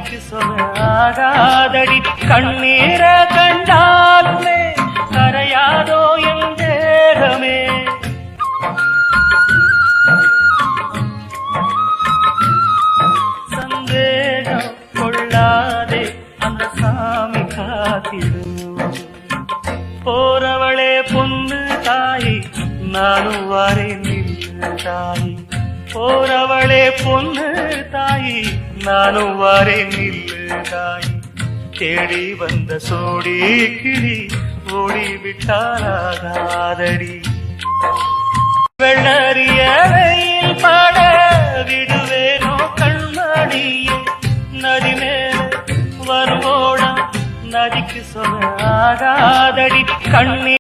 நதிக்கு சொல்லாகாதடி கண்ணீர கண்டாலுமே கரையாதோ என் தேகமே. சந்தேகம் கொள்ளாதே அந்த சாமி காத்திடும். போறவளே பொண்ணு தாய் நானும் வாரேன் நின்று தாய். போறவளே பொண்ணு தாய் நானும் வாரேன் நில்லு தாய். தேடி வந்த சோடி கிளி ஓடிவிட்டாலாகாதடி. வெள்ளறிய வெயில் பாட விடுவேனோ கண்மணியே. நதி மேல வருவோடா நதிக்கு சொல்லாகாதடி கண்ணீர்